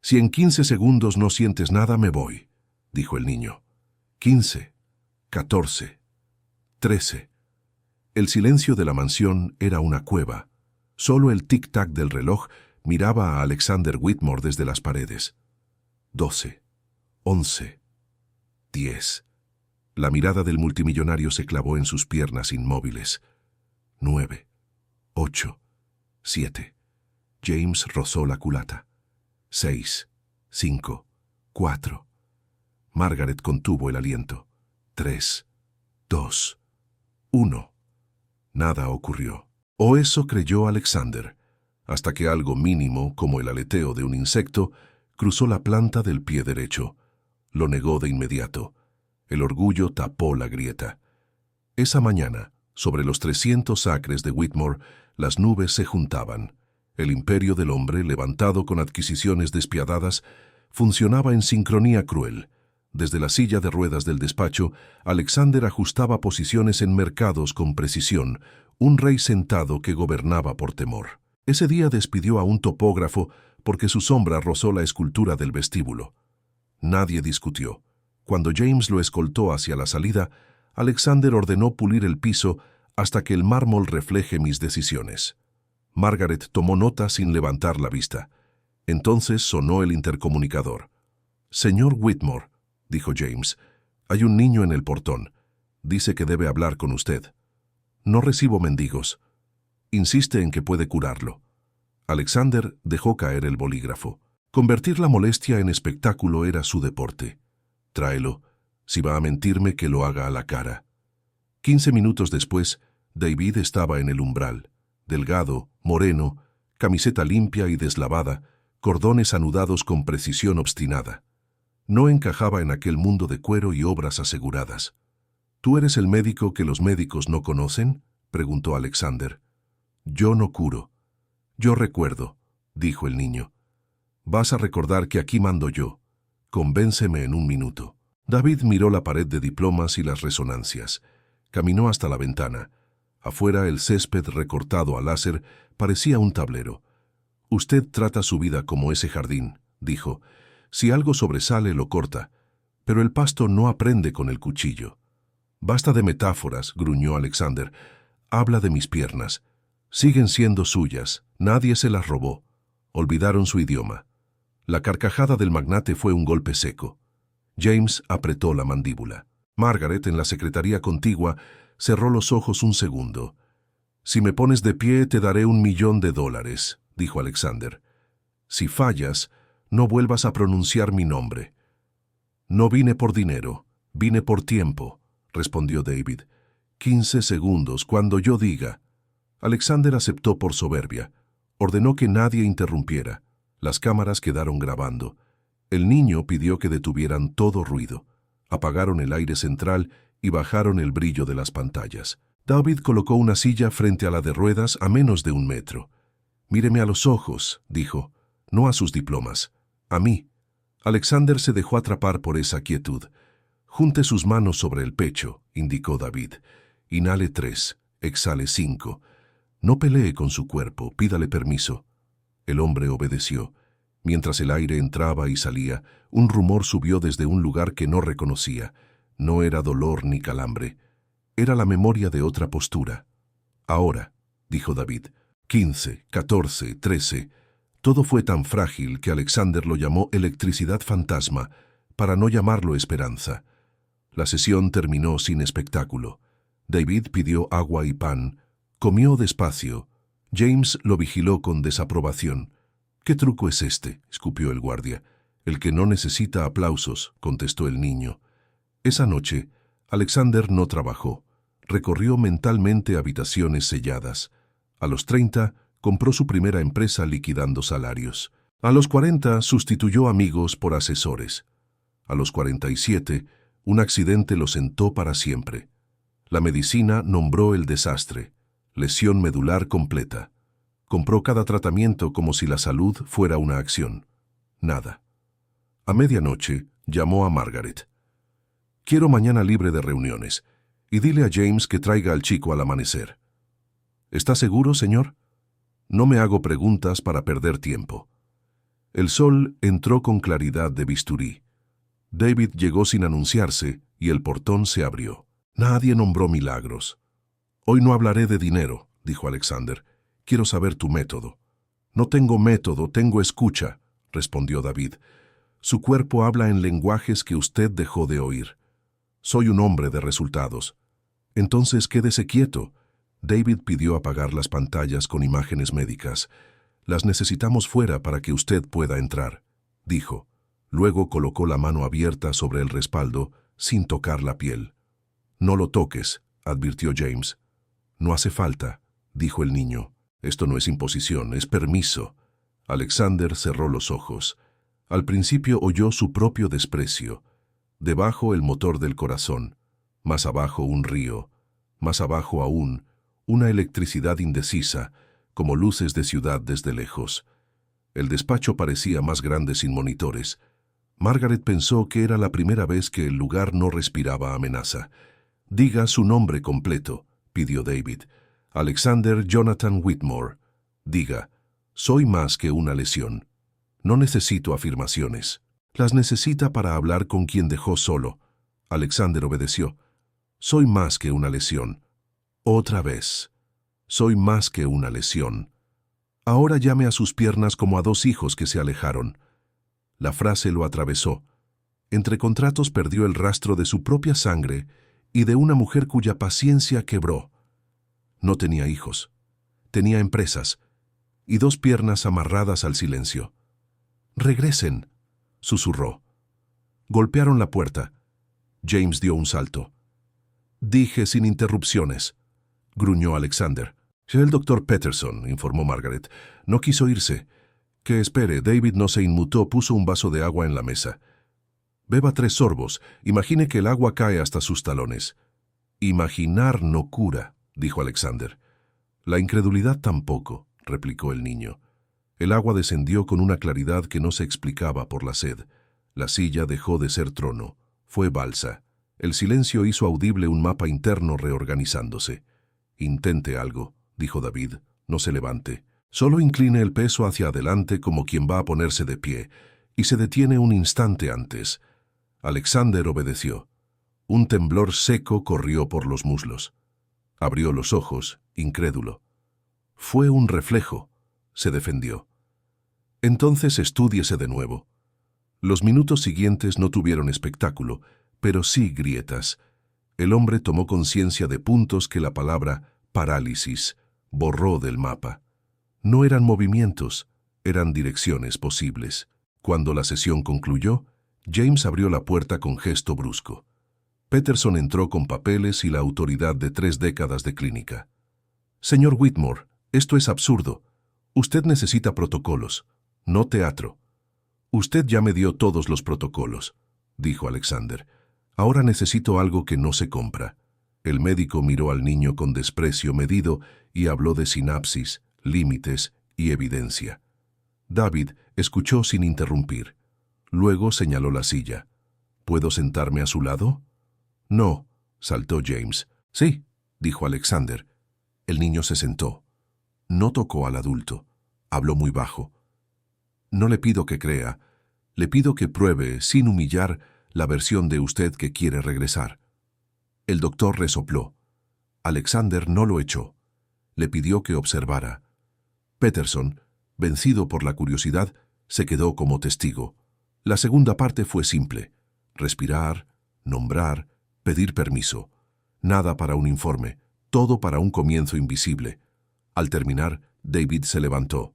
Si en 15 segundos no sientes nada, me voy, dijo el niño. 15, 14, 13. El silencio de la mansión era una cueva. Solo el tic-tac del reloj miraba a Alexander Whitmore desde las paredes. 12, 11, 10. La mirada del multimillonario se clavó en sus piernas inmóviles. 9, 8, 7. James rozó la culata. 6, 5, 4. Margaret contuvo el aliento. 3, 2, 1. Nada ocurrió. O eso creyó Alexander, hasta que algo mínimo, como el aleteo de un insecto, cruzó la planta del pie derecho. Lo negó de inmediato. El orgullo tapó la grieta. Esa mañana, sobre los 300 acres de Whitmore, las nubes se juntaban. El imperio del hombre, levantado con adquisiciones despiadadas, funcionaba en sincronía cruel. Desde la silla de ruedas del despacho, Alexander ajustaba posiciones en mercados con precisión, un rey sentado que gobernaba por temor. Ese día despidió a un topógrafo porque su sombra rozó la escultura del vestíbulo. Nadie discutió. Cuando James lo escoltó hacia la salida, Alexander ordenó pulir el piso hasta que el mármol refleje mis decisiones. Margaret tomó nota sin levantar la vista. Entonces sonó el intercomunicador. «Señor Whitmore», dijo James, «hay un niño en el portón. Dice que debe hablar con usted. No recibo mendigos. Insiste en que puede curarlo». Alexander dejó caer el bolígrafo. Convertir la molestia en espectáculo era su deporte. «Tráelo. Si va a mentirme, que lo haga a la cara». 15 minutos después, David estaba en el umbral. Delgado, moreno, camiseta limpia y deslavada, cordones anudados con precisión obstinada. No encajaba en aquel mundo de cuero y obras aseguradas. «¿Tú eres el médico que los médicos no conocen?», preguntó Alexander. «Yo no curo». «Yo recuerdo», dijo el niño. «Vas a recordar que aquí mando yo. Convénceme en un minuto». David miró la pared de diplomas y las resonancias. Caminó hasta la ventana. Afuera, el césped recortado a láser parecía un tablero. «Usted trata su vida como ese jardín», dijo. «Si algo sobresale, lo corta. Pero el pasto no aprende con el cuchillo». «Basta de metáforas», gruñó Alexander. «Habla de mis piernas. Siguen siendo suyas. Nadie se las robó. Olvidaron su idioma». La carcajada del magnate fue un golpe seco. James apretó la mandíbula. Margaret, en la secretaría contigua, cerró los ojos un segundo. «Si me pones de pie, te daré $1.000.000, dijo Alexander. «Si fallas, no vuelvas a pronunciar mi nombre». «No vine por dinero, vine por tiempo», respondió David. 15 segundos, cuando yo diga». Alexander aceptó por soberbia. Ordenó que nadie interrumpiera. Las cámaras quedaron grabando. El niño pidió que detuvieran todo ruido. Apagaron el aire central y bajaron el brillo de las pantallas. David colocó una silla frente a la de ruedas a menos de 1 metro. «Míreme a los ojos», dijo, «no a sus diplomas, a mí». Alexander se dejó atrapar por esa quietud. «Junte sus manos sobre el pecho», indicó David. «Inhale 3, exhale 5. No pelee con su cuerpo, pídale permiso». El hombre obedeció. Mientras el aire entraba y salía, un rumor subió desde un lugar que no reconocía. No era dolor ni calambre. Era la memoria de otra postura. «Ahora», dijo David. 15, 14, 13. Todo fue tan frágil que Alexander lo llamó electricidad fantasma, para no llamarlo esperanza. La sesión terminó sin espectáculo. David pidió agua y pan. Comió despacio. James lo vigiló con desaprobación. «¿Qué truco es este?», escupió el guardia. «El que no necesita aplausos», contestó el niño. Esa noche, Alexander no trabajó. Recorrió mentalmente habitaciones selladas. A los 30, compró su primera empresa liquidando salarios. A los 40, sustituyó amigos por asesores. A los 47, un accidente lo sentó para siempre. La medicina nombró el desastre. Lesión medular completa. Compró cada tratamiento como si la salud fuera una acción. Nada. A medianoche, llamó a Margaret. «Quiero mañana libre de reuniones, y dile a James que traiga al chico al amanecer». «¿Está seguro, señor?» «No me hago preguntas para perder tiempo». El sol entró con claridad de bisturí. David llegó sin anunciarse y el portón se abrió. Nadie nombró milagros. «Hoy no hablaré de dinero», dijo Alexander. «Quiero saber tu método». «No tengo método, tengo escucha», respondió David. «Su cuerpo habla en lenguajes que usted dejó de oír. Soy un hombre de resultados». «Entonces quédese quieto». David pidió apagar las pantallas con imágenes médicas. «Las necesitamos fuera para que usted pueda entrar», dijo. Luego colocó la mano abierta sobre el respaldo, sin tocar la piel. «No lo toques», advirtió James. «No hace falta», dijo el niño. «Esto no es imposición, es permiso». Alexander cerró los ojos. Al principio oyó su propio desprecio. Debajo el motor del corazón, más abajo un río, más abajo aún una electricidad indecisa, como luces de ciudad desde lejos. El despacho parecía más grande sin monitores. Margaret pensó que era la primera vez que el lugar no respiraba amenaza. «Diga su nombre completo», pidió David. «Alexander Jonathan Whitmore». «Diga, soy más que una lesión». «No necesito afirmaciones». «Las necesita para hablar con quien dejó solo». Alexander obedeció. «Soy más que una lesión». «Otra vez. Soy más que una lesión». «Ahora llame a sus piernas como a dos hijos que se alejaron». La frase lo atravesó. Entre contratos perdió el rastro de su propia sangre y de una mujer cuya paciencia quebró. No tenía hijos. Tenía empresas y dos piernas amarradas al silencio. «Regresen», susurró. Golpearon la puerta. James dio un salto. «Dije sin interrupciones», gruñó Alexander. «El doctor Peterson», informó Margaret. «No quiso irse». «Que espere». David no se inmutó, puso un vaso de agua en la mesa. «Beba 3 sorbos. Imagine que el agua cae hasta sus talones». «Imaginar no cura», dijo Alexander. «La incredulidad tampoco», replicó el niño. El agua descendió con una claridad que no se explicaba por la sed. La silla dejó de ser trono. Fue balsa. El silencio hizo audible un mapa interno reorganizándose. «Intente algo», dijo David. «No se levante. Solo incline el peso hacia adelante como quien va a ponerse de pie, y se detiene un instante antes». Alexander obedeció. Un temblor seco corrió por los muslos. Abrió los ojos, incrédulo. «Fue un reflejo», se defendió. «Entonces estúdiese de nuevo». Los minutos siguientes no tuvieron espectáculo, pero sí grietas. El hombre tomó conciencia de puntos que la palabra parálisis borró del mapa. No eran movimientos, eran direcciones posibles. Cuando la sesión concluyó, James abrió la puerta con gesto brusco. Peterson entró con papeles y la autoridad de 3 décadas de clínica. «Señor Whitmore, esto es absurdo. Usted necesita protocolos, no teatro». «Usted ya me dio todos los protocolos», dijo Alexander. «Ahora necesito algo que no se compra». El médico miró al niño con desprecio medido y habló de sinapsis, límites y evidencia. David escuchó sin interrumpir. Luego señaló la silla. «¿Puedo sentarme a su lado?» «No», saltó James. «Sí», dijo Alexander. El niño se sentó. No tocó al adulto. Habló muy bajo. «No le pido que crea. Le pido que pruebe, sin humillar, la versión de usted que quiere regresar». El doctor resopló. Alexander no lo echó. Le pidió que observara. Peterson, vencido por la curiosidad, se quedó como testigo. La segunda parte fue simple. Respirar, nombrar, pedir permiso. Nada para un informe, todo para un comienzo invisible. Al terminar, David se levantó.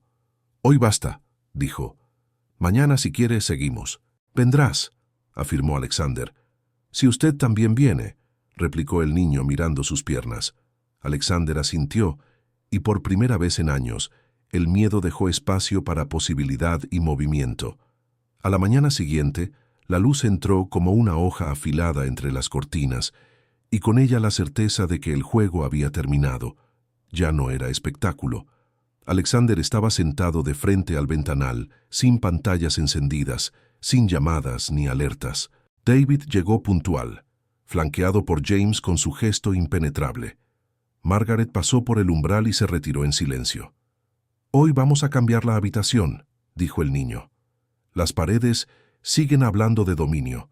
«Hoy basta», dijo. «Mañana, si quiere, seguimos». «Vendrás», afirmó Alexander. «Si usted también viene», replicó el niño mirando sus piernas. Alexander asintió, y por primera vez en años, el miedo dejó espacio para posibilidad y movimiento. A la mañana siguiente, la luz entró como una hoja afilada entre las cortinas, y con ella la certeza de que el juego había terminado. Ya no era espectáculo. Alexander estaba sentado de frente al ventanal, sin pantallas encendidas, sin llamadas ni alertas. David llegó puntual, flanqueado por James con su gesto impenetrable. Margaret pasó por el umbral y se retiró en silencio. «Hoy vamos a cambiar la habitación», dijo el niño. Las paredes siguen hablando de dominio.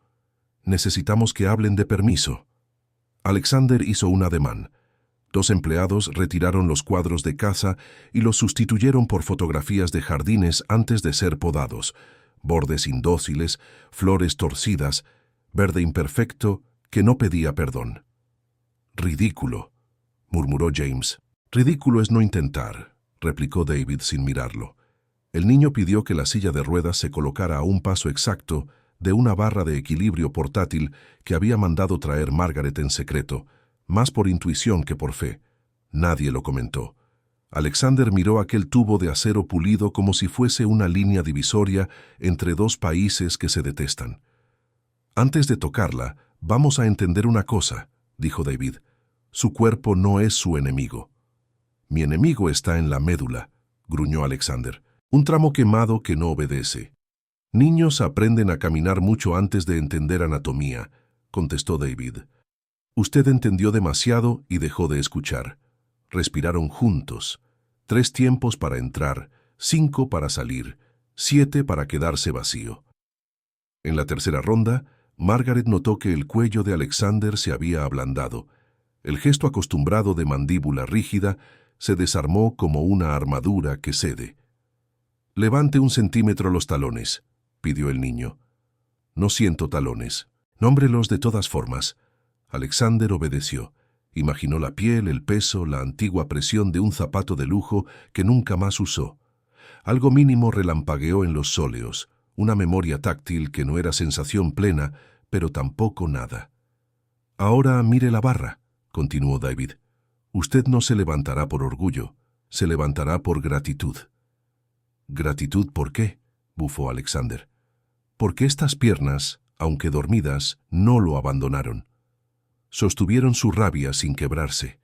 Necesitamos que hablen de permiso. Alexander hizo un ademán. 2 empleados retiraron los cuadros de casa y los sustituyeron por fotografías de jardines antes de ser podados, bordes indóciles, flores torcidas, verde imperfecto que no pedía perdón. «Ridículo», murmuró James. «Ridículo es no intentar», replicó David sin mirarlo. El niño pidió que la silla de ruedas se colocara a un paso exacto de una barra de equilibrio portátil que había mandado traer Margaret en secreto, más por intuición que por fe. Nadie lo comentó. Alexander miró aquel tubo de acero pulido como si fuese una línea divisoria entre 2 países que se detestan. «Antes de tocarla, vamos a entender una cosa», dijo David. «Su cuerpo no es su enemigo». «Mi enemigo está en la médula», gruñó Alexander. «Un tramo quemado que no obedece». «Niños aprenden a caminar mucho antes de entender anatomía», contestó David. «Usted entendió demasiado y dejó de escuchar». Respiraron juntos. 3 tiempos para entrar, 5 para salir, 7 para quedarse vacío. En la tercera ronda, Margaret notó que el cuello de Alexander se había ablandado. El gesto acostumbrado de mandíbula rígida se desarmó como una armadura que cede. «Levante 1 centímetro los talones», pidió el niño. «No siento talones. Nómbrelos de todas formas». Alexander obedeció. Imaginó la piel, el peso, la antigua presión de un zapato de lujo que nunca más usó. Algo mínimo relampagueó en los sóleos, una memoria táctil que no era sensación plena, pero tampoco nada. «Ahora mire la barra», continuó David. «Usted no se levantará por orgullo, se levantará por gratitud». «¿Gratitud por qué?», bufó Alexander. «Porque estas piernas, aunque dormidas, no lo abandonaron. Sostuvieron su rabia sin quebrarse».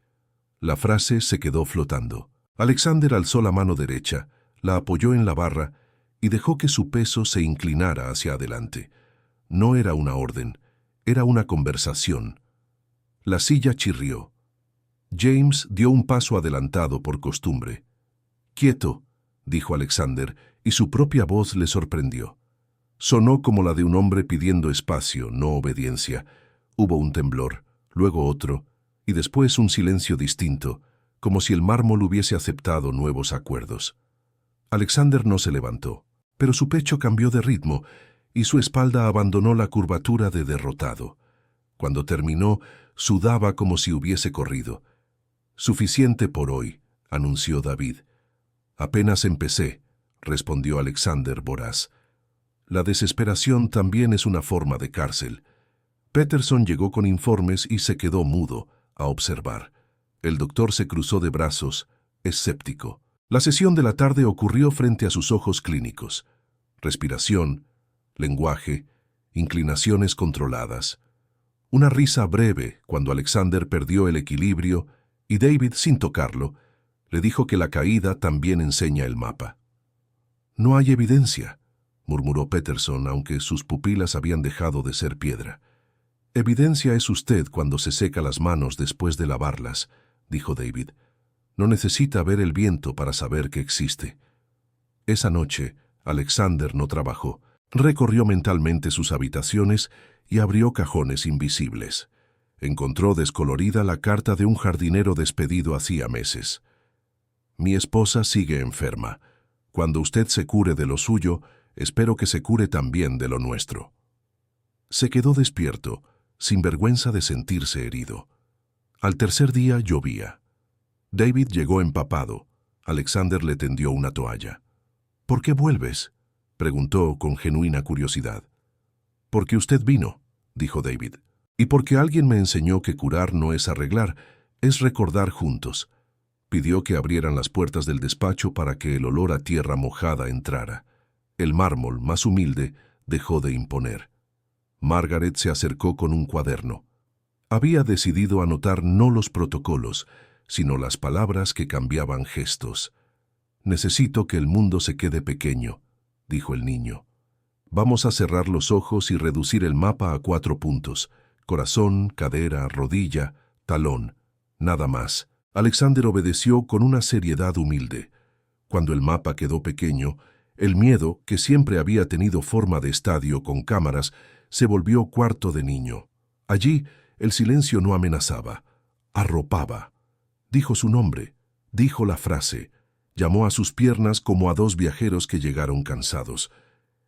La frase se quedó flotando. Alexander alzó la mano derecha, la apoyó en la barra y dejó que su peso se inclinara hacia adelante. No era una orden, era una conversación. La silla chirrió. James dio un paso adelantado por costumbre. «Quieto», dijo Alexander, y su propia voz le sorprendió. Sonó como la de un hombre pidiendo espacio, no obediencia. Hubo un temblor, luego otro, y después un silencio distinto, como si el mármol hubiese aceptado nuevos acuerdos. Alexander no se levantó, pero su pecho cambió de ritmo y su espalda abandonó la curvatura de derrotado. Cuando terminó, sudaba como si hubiese corrido. «Suficiente por hoy», anunció David. «Apenas empecé», respondió Alexander voraz. «La desesperación también es una forma de cárcel». Peterson llegó con informes y se quedó mudo, a observar. El doctor se cruzó de brazos, escéptico. La sesión de la tarde ocurrió frente a sus ojos clínicos. Respiración, lenguaje, inclinaciones controladas. Una risa breve cuando Alexander perdió el equilibrio y David, sin tocarlo, le dijo que la caída también enseña el mapa. «No hay evidencia», murmuró Peterson, aunque sus pupilas habían dejado de ser piedra. «Evidencia es usted cuando se seca las manos después de lavarlas», dijo David. «No necesita ver el viento para saber que existe». Esa noche, Alexander no trabajó. Recorrió mentalmente sus habitaciones y abrió cajones invisibles. Encontró descolorida la carta de un jardinero despedido hacía meses. «Mi esposa sigue enferma. Cuando usted se cure de lo suyo, espero que se cure también de lo nuestro». Se quedó despierto, sin vergüenza de sentirse herido. Al tercer día llovía. David llegó empapado. Alexander le tendió una toalla. «¿Por qué vuelves?», preguntó con genuina curiosidad. «Porque usted vino», dijo David, «y porque alguien me enseñó que curar no es arreglar, es recordar juntos». Pidió que abrieran las puertas del despacho para que el olor a tierra mojada entrara. El mármol, más humilde, dejó de imponer. Margaret se acercó con un cuaderno. Había decidido anotar no los protocolos, sino las palabras que cambiaban gestos. «Necesito que el mundo se quede pequeño», dijo el niño. «Vamos a cerrar los ojos y reducir el mapa a 4 puntos. Corazón, cadera, rodilla, talón. Nada más». Alexander obedeció con una seriedad humilde. Cuando el mapa quedó pequeño, El miedo, que siempre había tenido forma de estadio con cámaras, se volvió cuarto de niño. Allí, el silencio no amenazaba, arropaba. Dijo su nombre, dijo la frase, llamó a sus piernas como a dos viajeros que llegaron cansados.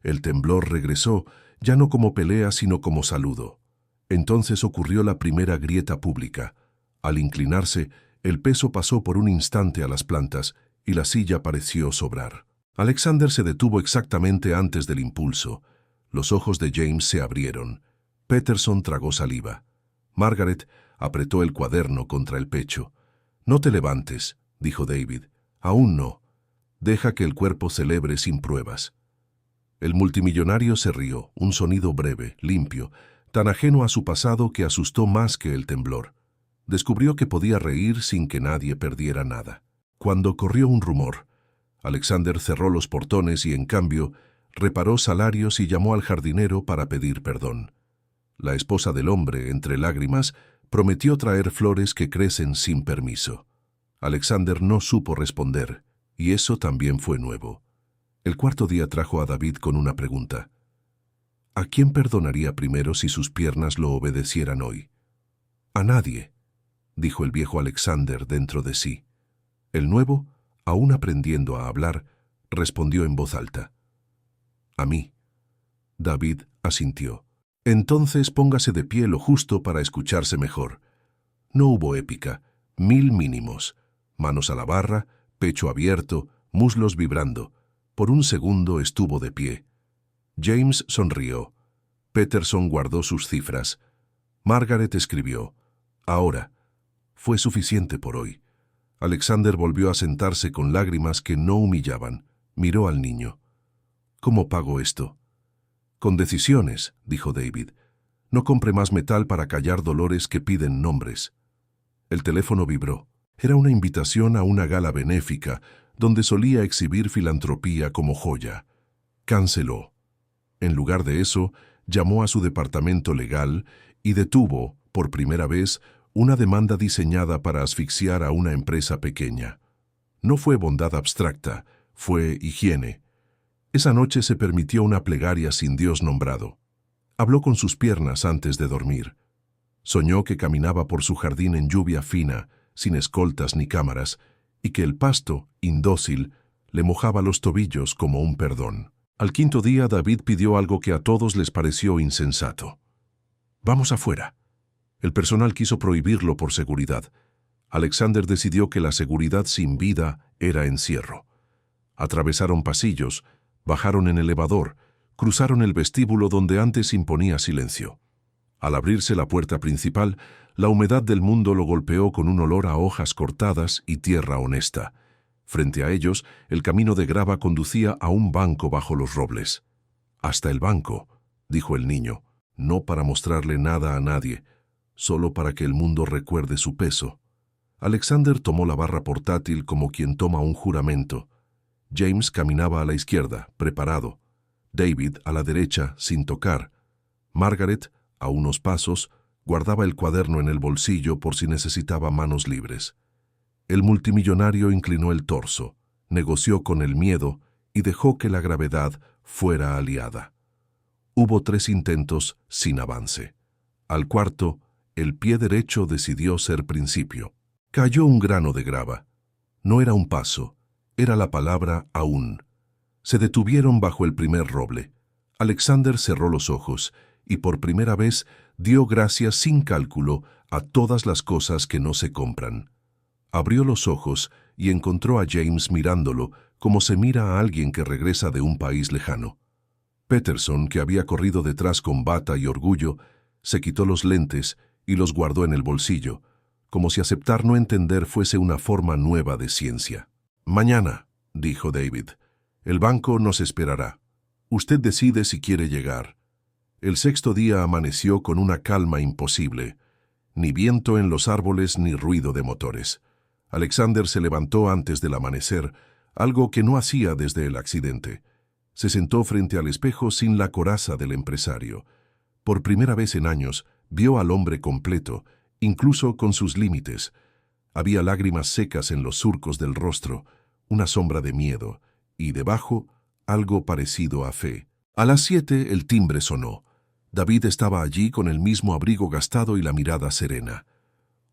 El temblor regresó, ya no como pelea, sino como saludo. Entonces ocurrió la primera grieta pública. Al inclinarse, el peso pasó por un instante a las plantas y la silla pareció sobrar. Alexander se detuvo exactamente antes del impulso. Los ojos de James se abrieron. Peterson tragó saliva. Margaret apretó el cuaderno contra el pecho. «No te levantes», dijo David. «Aún no. Deja que el cuerpo celebre sin pruebas». El multimillonario se rió, un sonido breve, limpio, tan ajeno a su pasado que asustó más que el temblor. Descubrió que podía reír sin que nadie perdiera nada. Cuando corrió un rumor, Alexander cerró los portones y, en cambio, reparó salarios y llamó al jardinero para pedir perdón. La esposa del hombre, entre lágrimas, prometió traer flores que crecen sin permiso. Alexander no supo responder, y eso también fue nuevo. El cuarto día trajo a David con una pregunta. ¿A quién perdonaría primero si sus piernas lo obedecieran hoy? A nadie, dijo el viejo Alexander dentro de sí. El nuevo, aún aprendiendo a hablar, respondió en voz alta. A mí. David asintió. Entonces póngase de pie lo justo para escucharse mejor. No hubo épica, 1000 mínimos. Manos a la barra, pecho abierto, muslos vibrando. Por un segundo estuvo de pie. James sonrió. Peterson guardó sus cifras. Margaret escribió. Ahora. Fue suficiente por hoy. Alexander volvió a sentarse con lágrimas que no humillaban. Miró al niño. ¿Cómo pago esto? Con decisiones, dijo David. No compre más metal para callar dolores que piden nombres. El teléfono vibró. Era una invitación a una gala benéfica, donde solía exhibir filantropía como joya. Canceló. En lugar de eso, llamó a su departamento legal y detuvo, por primera vez, una demanda diseñada para asfixiar a una empresa pequeña. No fue bondad abstracta, fue higiene. Esa noche se permitió una plegaria sin Dios nombrado. Habló con sus piernas antes de dormir. Soñó que caminaba por su jardín en lluvia fina, sin escoltas ni cámaras, y que el pasto, indócil, le mojaba los tobillos como un perdón. Al quinto día, David pidió algo que a todos les pareció insensato. «Vamos afuera». El personal quiso prohibirlo por seguridad. Alexander decidió que la seguridad sin vida era encierro. Atravesaron pasillos, bajaron en elevador, cruzaron el vestíbulo donde antes imponía silencio. Al abrirse la puerta principal, la humedad del mundo lo golpeó con un olor a hojas cortadas y tierra honesta. Frente a ellos, el camino de grava conducía a un banco bajo los robles. «Hasta el banco», dijo el niño, no para mostrarle nada a nadie, solo para que el mundo recuerde su peso. Alexander tomó la barra portátil como quien toma un juramento. James caminaba a la izquierda, preparado. David a la derecha, sin tocar. Margaret, a unos pasos, guardaba el cuaderno en el bolsillo por si necesitaba manos libres. El multimillonario inclinó el torso, negoció con el miedo y dejó que la gravedad fuera aliada. Hubo 3 intentos sin avance. Al cuarto, el pie derecho decidió ser principio. Cayó un grano de grava. No era un paso, era la palabra aún. Se detuvieron bajo el primer roble. Alexander cerró los ojos y por primera vez dio gracias sin cálculo a todas las cosas que no se compran. Abrió los ojos y encontró a James mirándolo como se mira a alguien que regresa de un país lejano. Peterson, que había corrido detrás con bata y orgullo, se quitó los lentes y los guardó en el bolsillo, como si aceptar no entender fuese una forma nueva de ciencia. «Mañana», dijo David, «el banco nos esperará. Usted decide si quiere llegar». El sexto día amaneció con una calma imposible. Ni viento en los árboles ni ruido de motores. Alexander se levantó antes del amanecer, algo que no hacía desde el accidente. Se sentó frente al espejo sin la coraza del empresario. Por primera vez en años, vio al hombre completo, incluso con sus límites. Había lágrimas secas en los surcos del rostro, una sombra de miedo, y debajo, algo parecido a fe. A las 7 el timbre sonó. David estaba allí con el mismo abrigo gastado y la mirada serena.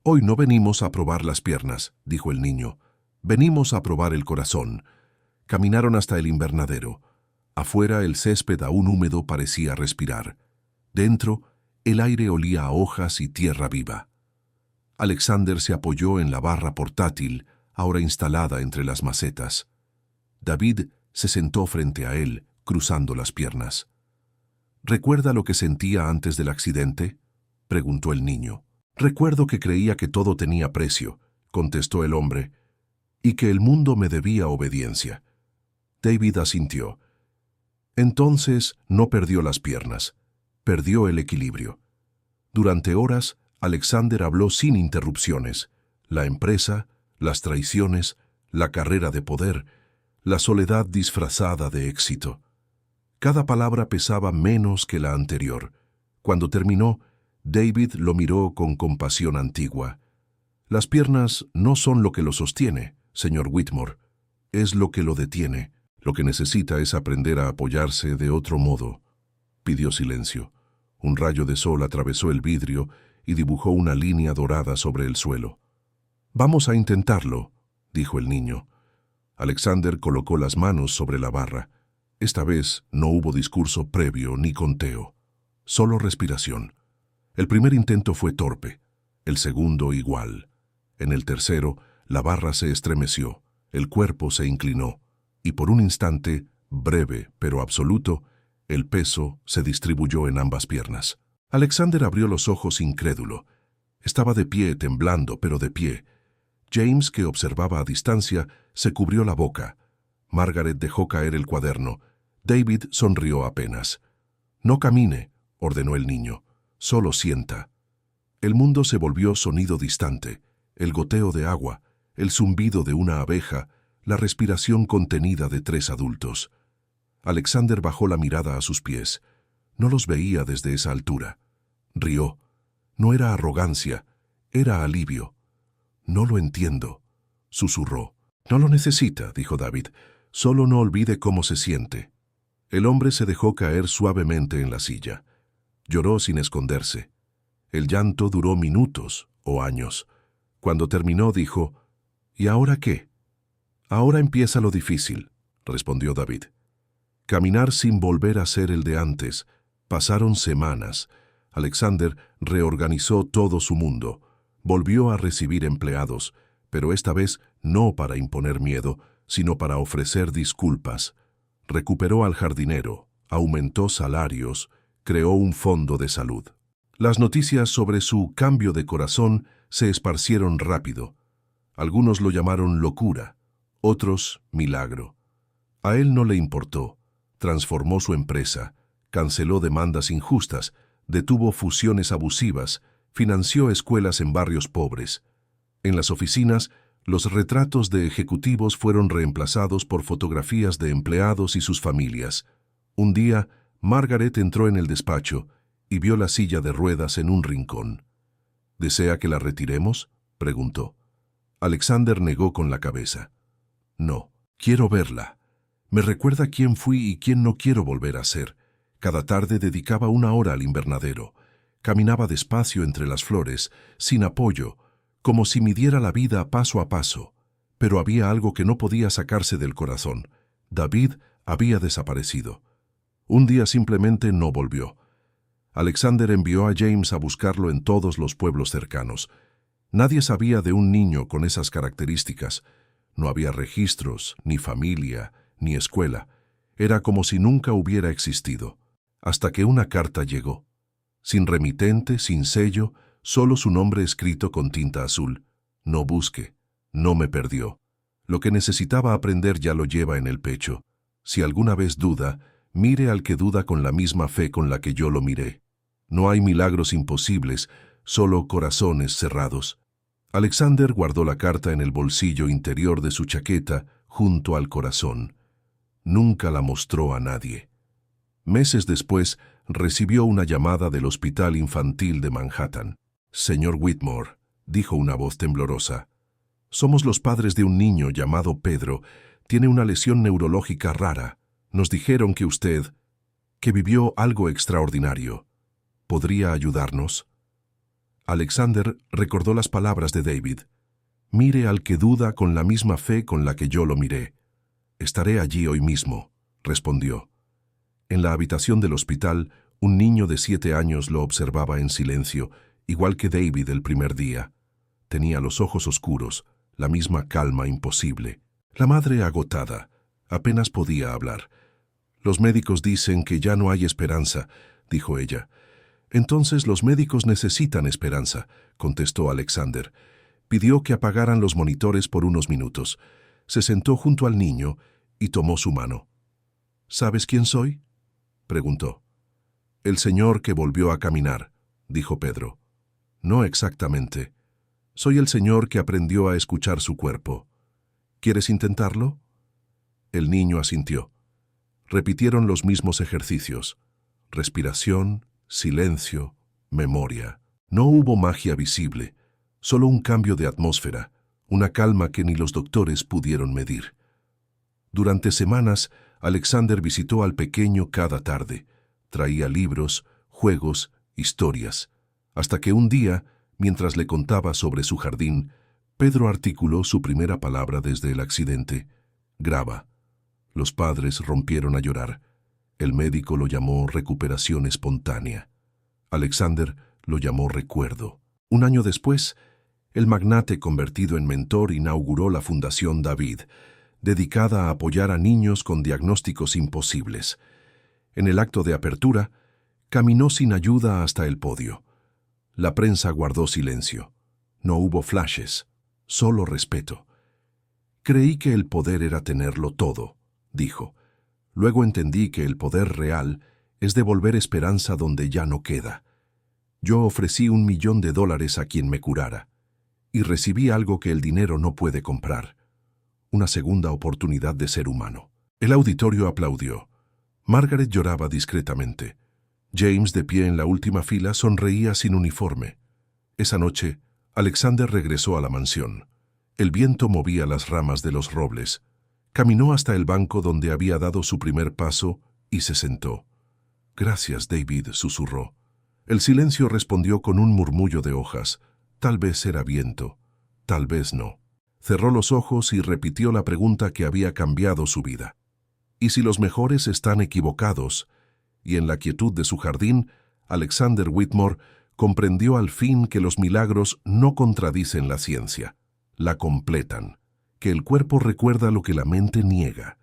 «Hoy no venimos a probar las piernas», dijo el niño. «Venimos a probar el corazón». Caminaron hasta el invernadero. Afuera el césped aún húmedo parecía respirar. Dentro, el aire olía a hojas y tierra viva. Alexander se apoyó en la barra portátil, ahora instalada entre las macetas. David se sentó frente a él, cruzando las piernas. «¿Recuerda lo que sentía antes del accidente?», preguntó el niño. «Recuerdo que creía que todo tenía precio», contestó el hombre, «y que el mundo me debía obediencia». David asintió. Entonces no perdió las piernas, perdió el equilibrio. Durante horas, Alexander habló sin interrupciones. La empresa, las traiciones, la carrera de poder, la soledad disfrazada de éxito. Cada palabra pesaba menos que la anterior. Cuando terminó, David lo miró con compasión antigua. «Las piernas no son lo que lo sostiene, señor Whitmore. Es lo que lo detiene. Lo que necesita es aprender a apoyarse de otro modo». Pidió silencio. Un rayo de sol atravesó el vidrio y dibujó una línea dorada sobre el suelo. «Vamos a intentarlo», dijo el niño. Alexander colocó las manos sobre la barra. Esta vez no hubo discurso previo ni conteo, solo respiración. El primer intento fue torpe, el segundo igual. En el tercero, la barra se estremeció, el cuerpo se inclinó, y por un instante, breve pero absoluto, el peso se distribuyó en ambas piernas. Alexander abrió los ojos incrédulo. Estaba de pie, temblando, pero de pie. James, que observaba a distancia, se cubrió la boca. Margaret dejó caer el cuaderno. David sonrió apenas. «No camine», ordenó el niño. «Solo sienta». El mundo se volvió sonido distante. El goteo de agua, el zumbido de una abeja, la respiración contenida de 3 adultos. Alexander bajó la mirada a sus pies. No los veía desde esa altura. Rió. No era arrogancia, era alivio. «No lo entiendo», susurró. «No lo necesita», dijo David. «Solo no olvide cómo se siente». El hombre se dejó caer suavemente en la silla. Lloró sin esconderse. El llanto duró minutos o años. Cuando terminó, dijo: «¿Y ahora qué?». «Ahora empieza lo difícil», respondió David. Caminar sin volver a ser el de antes. Pasaron semanas. Alexander reorganizó todo su mundo. Volvió a recibir empleados, pero esta vez no para imponer miedo, sino para ofrecer disculpas. Recuperó al jardinero, aumentó salarios, creó un fondo de salud. Las noticias sobre su cambio de corazón se esparcieron rápido. Algunos lo llamaron locura, otros milagro. A él no le importó. Transformó su empresa, canceló demandas injustas, detuvo fusiones abusivas, financió escuelas en barrios pobres. En las oficinas, los retratos de ejecutivos fueron reemplazados por fotografías de empleados y sus familias. Un día, Margaret entró en el despacho y vio la silla de ruedas en un rincón. «¿Desea que la retiremos?», preguntó. Alexander negó con la cabeza. «No, quiero verla. Me recuerda quién fui y quién no quiero volver a ser». Cada tarde dedicaba 1 hora al invernadero. Caminaba despacio entre las flores, sin apoyo, como si midiera la vida paso a paso. Pero había algo que no podía sacarse del corazón. David había desaparecido. Un día simplemente no volvió. Alexander envió a James a buscarlo en todos los pueblos cercanos. Nadie sabía de un niño con esas características. No había registros, ni familia, ni escuela. Era como si nunca hubiera existido. Hasta que una carta llegó. Sin remitente, sin sello, solo su nombre escrito con tinta azul. «No busque, no me perdió. Lo que necesitaba aprender ya lo lleva en el pecho. Si alguna vez duda, mire al que duda con la misma fe con la que yo lo miré. No hay milagros imposibles, solo corazones cerrados». Alexander guardó la carta en el bolsillo interior de su chaqueta, junto al corazón. Nunca la mostró a nadie. Meses después, recibió una llamada del Hospital Infantil de Manhattan. «Señor Whitmore», dijo una voz temblorosa, «somos los padres de un niño llamado Pedro. Tiene una lesión neurológica rara. Nos dijeron que vivió algo extraordinario. ¿Podría ayudarnos? Alexander recordó las palabras de David. Mire al que duda con la misma fe con la que yo lo miré. Estaré allí hoy mismo, respondió. En la habitación del hospital, un niño de 7 años lo observaba en silencio, igual que David el primer día. Tenía los ojos oscuros, la misma calma imposible. La madre agotada, apenas podía hablar. Los médicos dicen que ya no hay esperanza, dijo ella. Entonces los médicos necesitan esperanza, contestó Alexander. Pidió que apagaran los monitores por unos minutos. Se sentó junto al niño y tomó su mano. ¿Sabes quién soy?, preguntó. El señor que volvió a caminar, dijo Pedro. No exactamente. Soy el señor que aprendió a escuchar su cuerpo. ¿Quieres intentarlo? El niño asintió. Repitieron los mismos ejercicios. Respiración, silencio, memoria. No hubo magia visible, solo un cambio de atmósfera, una calma que ni los doctores pudieron medir. Durante semanas, Alexander visitó al pequeño cada tarde. Traía libros, juegos, historias. Hasta que un día, mientras le contaba sobre su jardín, Pedro articuló su primera palabra desde el accidente. Graba. Los padres rompieron a llorar. El médico lo llamó recuperación espontánea. Alexander lo llamó recuerdo. Un año después, el magnate convertido en mentor inauguró la Fundación David, dedicada a apoyar a niños con diagnósticos imposibles. En el acto de apertura, caminó sin ayuda hasta el podio. La prensa guardó silencio. No hubo flashes, solo respeto. Creí que el poder era tenerlo todo, dijo. Luego entendí que el poder real es devolver esperanza donde ya no queda. Yo ofrecí $1 millón a quien me curara, y recibí algo que el dinero no puede comprar. Una segunda oportunidad de ser humano. El auditorio aplaudió. Margaret lloraba discretamente. James, de pie en la última fila, sonreía sin uniforme. Esa noche, Alexander regresó a la mansión. El viento movía las ramas de los robles. Caminó hasta el banco donde había dado su primer paso y se sentó. «Gracias, David», susurró. El silencio respondió con un murmullo de hojas. Tal vez era viento, tal vez no. Cerró los ojos y repitió la pregunta que había cambiado su vida. ¿Y si los mejores están equivocados? Y en la quietud de su jardín, Alexander Whitmore comprendió al fin que los milagros no contradicen la ciencia, la completan, que el cuerpo recuerda lo que la mente niega,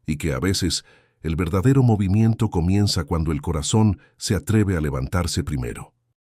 y que a veces el verdadero movimiento comienza cuando el corazón se atreve a levantarse primero.